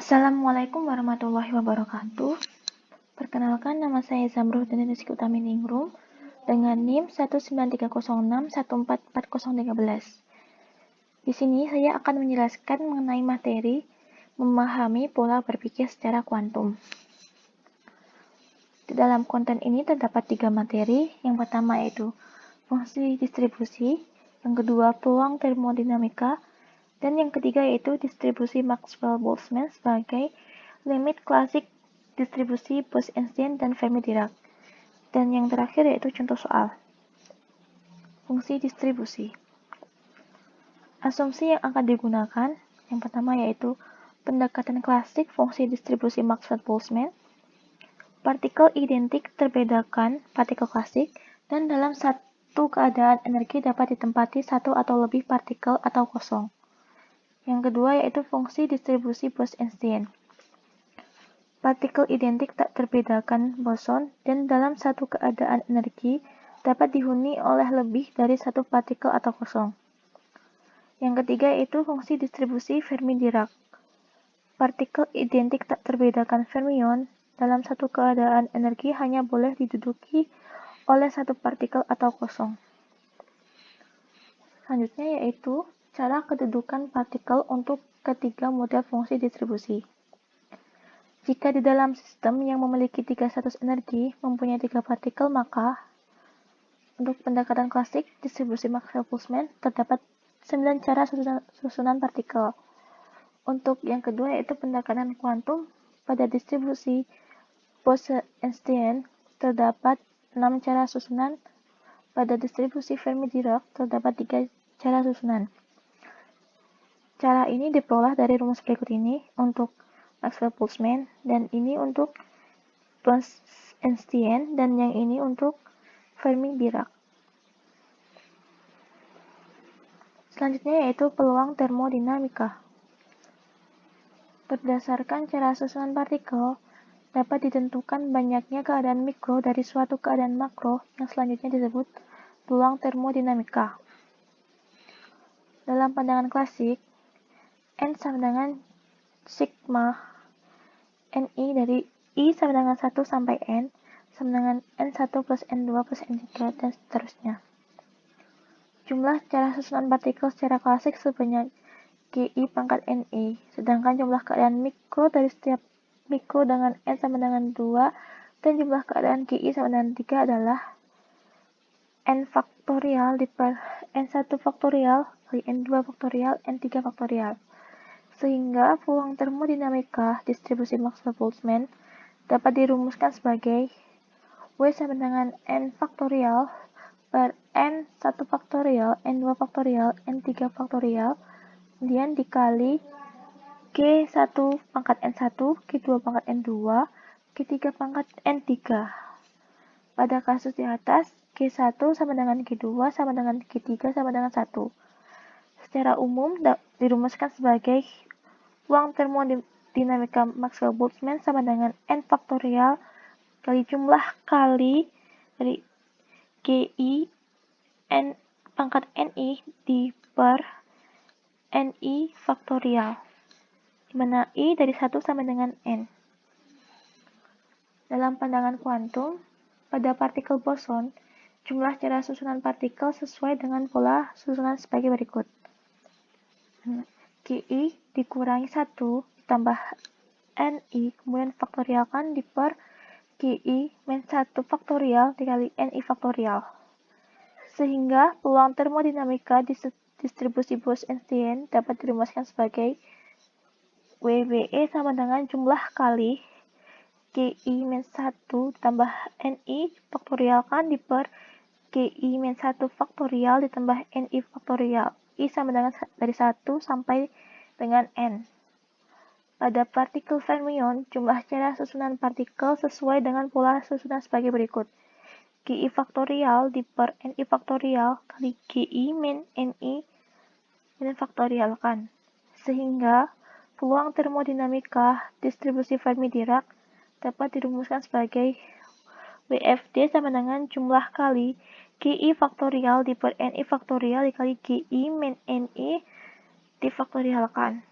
Assalamualaikum warahmatullahi wabarakatuh. Perkenalkan, nama saya Zamruh dan Rizky Utami Ningrum dengan NIM 19306144013. Di sini saya akan menjelaskan mengenai materi memahami pola berpikir secara kuantum. Di dalam konten ini terdapat 3 materi. Yang pertama yaitu fungsi distribusi, yang kedua peluang termodinamika, dan yang ketiga yaitu distribusi Maxwell-Boltzmann sebagai limit klasik distribusi Bose-Einstein dan Fermi-Dirac. Dan yang terakhir yaitu contoh soal. Fungsi distribusi. Asumsi yang akan digunakan yang pertama yaitu pendekatan klasik fungsi distribusi Maxwell-Boltzmann. Partikel identik terbedakan partikel klasik, dan dalam satu keadaan energi dapat ditempati satu atau lebih partikel atau kosong. Yang kedua yaitu fungsi distribusi Bose-Einstein. Partikel identik tak terbedakan boson, dan dalam satu keadaan energi dapat dihuni oleh lebih dari satu partikel atau kosong. Yang ketiga yaitu fungsi distribusi Fermi-Dirac. Partikel identik tak terbedakan fermion dalam satu keadaan energi hanya boleh diduduki oleh satu partikel atau kosong. Selanjutnya yaitu cara kedudukan partikel untuk ketiga model fungsi distribusi. Jika di dalam sistem yang memiliki 3 status energi mempunyai 3 partikel, maka untuk pendekatan klasik distribusi Maxwell-Boltzmann terdapat 9 cara susunan partikel. Untuk yang kedua yaitu pendekatan kuantum, pada distribusi Bose-Einstein terdapat 6 cara susunan. Pada distribusi Fermi-Dirac terdapat 3 cara susunan. Cara ini diperoleh dari rumus berikut ini untuk Maxwell-Boltzmann, dan ini untuk Bose-Einstein, dan yang ini untuk Fermi-Dirac. Selanjutnya yaitu peluang termodinamika. Berdasarkan cara susunan partikel, dapat ditentukan banyaknya keadaan mikro dari suatu keadaan makro yang selanjutnya disebut peluang termodinamika. Dalam pandangan klasik, N sama dengan sigma Ni dari I sama dengan 1 sampai N sama dengan N1 plus N2 plus N3 dan seterusnya. Jumlah cara susunan partikel secara klasik sebanyak Gi pangkat Ni, sedangkan jumlah keadaan mikro dari setiap mikro dengan N sama dengan 2 dan jumlah keadaan Gi sama dengan 3 adalah N faktorial diper N1 faktorial kali N2 faktorial N3 faktorial. Sehingga peluang termodinamika distribusi Maxwell-Boltzmann dapat dirumuskan sebagai W sama dengan N faktorial per N1 faktorial, N2 faktorial, N3 faktorial, kemudian dikali G1 pangkat N1, G2 pangkat N2, G3 pangkat N3. Pada kasus di atas, G1 sama dengan G2 sama dengan G3 sama dengan 1. Secara umum dirumuskan sebagai peluang termodinamika Maxwell-Boltzmann sama dengan N faktorial kali jumlah kali dari Gi N pangkat Ni di per Ni faktorial, di mana I dari 1 sama dengan N. Dalam pandangan kuantum, pada partikel boson, jumlah cara susunan partikel sesuai dengan pola susunan sebagai berikut. Gi dikurangi 1 ditambah Ni, kemudian faktorialkan di per Gi min 1 faktorial dikali Ni faktorial. Sehingga peluang termodinamika distribusi Bose-Einstein dapat dirumuskan sebagai WBE sama dengan jumlah kali Gi min 1 ditambah Ni faktorialkan di per Gi min 1 faktorial ditambah Ni faktorial. I sama dengan dari 1 sampai dengan N. Pada partikel fermion, jumlah cara susunan partikel sesuai dengan pola susunan sebagai berikut. Gi faktorial di per Ni faktorial kali Gi min Ni dan faktorialkan. Sehingga peluang termodinamika distribusi Fermi-Dirac dapat dirumuskan sebagai WFD sama dengan jumlah kali Gi faktorial di per Ni faktorial dikali Gi min Ni difaktorialkan.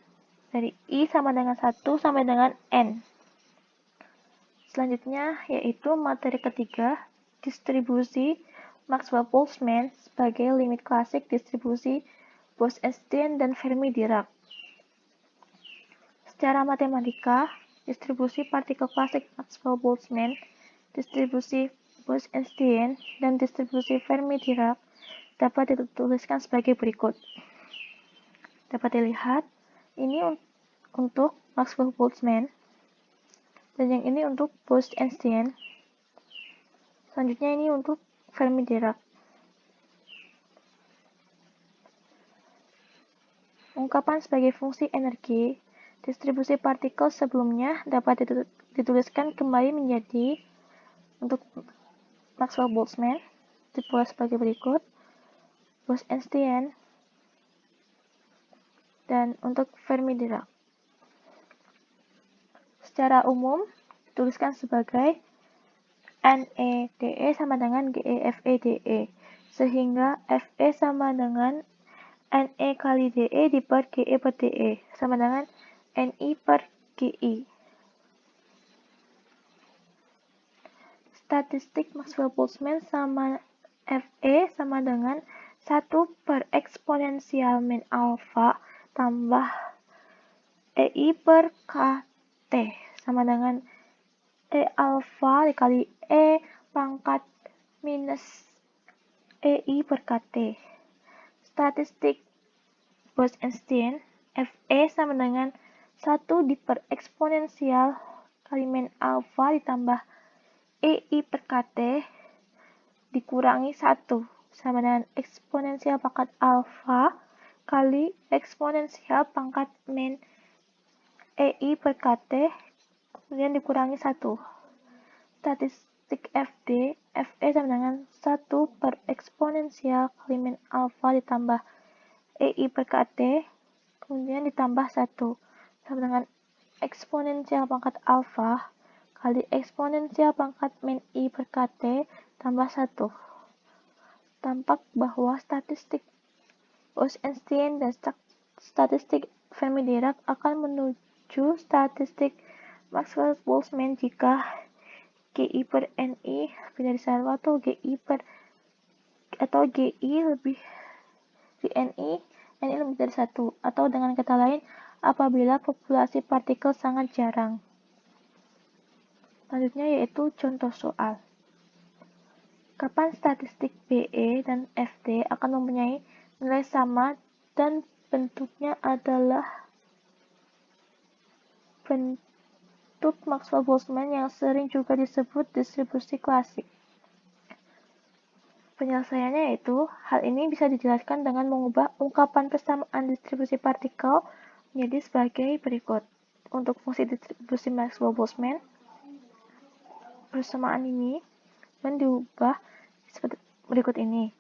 dari I sama dengan 1 sampai dengan N. Selanjutnya yaitu materi ketiga, distribusi Maxwell-Boltzmann sebagai limit klasik distribusi Bose-Einstein dan Fermi-Dirac. Secara matematika, distribusi partikel klasik Maxwell-Boltzmann, distribusi Bose-Einstein, dan distribusi Fermi-Dirac dapat dituliskan sebagai berikut. Dapat dilihat, ini untuk Maxwell-Boltzmann, dan yang ini untuk Bose-Einstein. Selanjutnya ini untuk Fermi-Dirac. Ungkapan sebagai fungsi energi, distribusi partikel sebelumnya dapat dituliskan kembali menjadi untuk Maxwell-Boltzmann ditulis sebagai berikut, Bose-Einstein, dan untuk Fermi-Dirac. Secara umum dituliskan sebagai NE/DE sama dengan GE/FE/DE, sehingga FE sama dengan NE kali DE per GE per DE sama dengan NI per GI. Statistik Maxwell-Boltzmann sama FE sama dengan 1 per eksponensial min alfa tambah EI per KT sama dengan E alfa dikali E pangkat minus EI per KT. Statistik Bose-Einstein Fe sama dengan 1 per eksponensial kali min alfa ditambah EI per KT dikurangi 1 sama dengan eksponensial pangkat alfa kali eksponensial pangkat min EI per KT kemudian dikurangi 1. Statistik FD Fe sama dengan 1 per eksponensial kali min alfa ditambah EI per KT kemudian ditambah 1 sama dengan eksponensial pangkat alfa kali eksponensial pangkat min I per KT tambah 1. Tampak bahwa statistik Bose-Einstein dan statistik Fermi-Dirac akan menuju statistik Maxwell-Boltzmann jika GI per NI lebih dari 1 atau GI lebih dari NI lebih dari 1, atau dengan kata lain, apabila populasi partikel sangat jarang. Selanjutnya yaitu contoh soal. Kapan statistik BE dan FD akan mempunyai nilai sama dan bentuknya adalah bentuk Maxwell-Boltzmann yang sering juga disebut distribusi klasik. Penyelesaiannya yaitu, hal ini bisa dijelaskan dengan mengubah ungkapan persamaan distribusi partikel menjadi sebagai berikut. Untuk fungsi distribusi Maxwell-Boltzmann, persamaan ini diubah seperti berikut ini.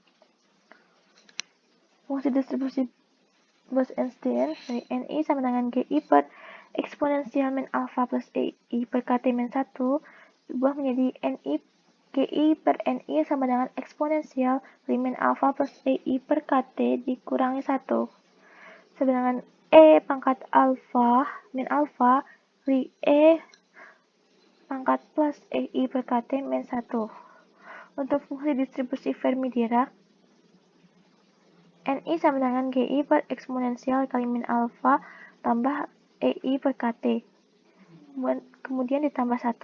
Fungsi distribusi Bose-Einstein dari NI sama dengan GI per eksponensial min alfa plus EI per KT min 1 diubah menjadi GI per NI sama dengan eksponensial min alfa plus EI per KT dikurangi 1. Sedangkan E pangkat alfa min alfa dari E pangkat plus EI per KT min 1. Untuk fungsi distribusi Fermi-Dirac, NI sama dengan GI per eksponensial kali min alfa tambah EI per KT. Kemudian ditambah 1.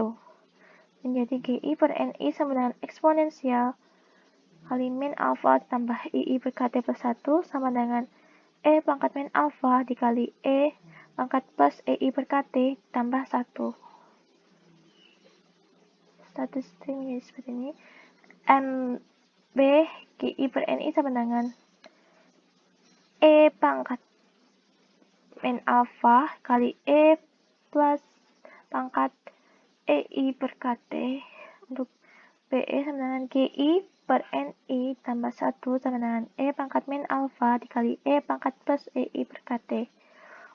Menjadi GI per NI sama dengan eksponensial kali min alfa tambah EI per KT plus 1 sama dengan E pangkat min alfa dikali E pangkat plus EI per KT tambah 1. Statistik menjadi seperti ini. MB GI per NI sama dengan E pangkat min alfa kali E plus pangkat EI per KT. Untuk BE sama dengan GI per NI tambah 1 sama dengan E pangkat min alfa dikali E pangkat plus EI per KT.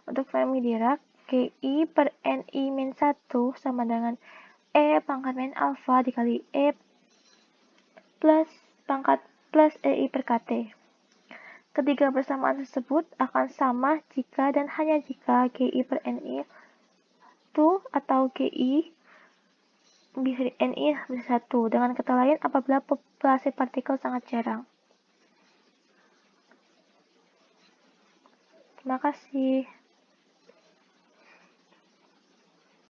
Untuk Fermi-Dirac, GI per NI min 1 sama dengan E pangkat min alfa dikali E plus pangkat plus EI per KT. Ketiga persamaan tersebut akan sama jika dan hanya jika GI per NI itu atau GI bisa NI bisa 1. Dengan kata lain, apabila populasi partikel sangat jarang. Terima kasih.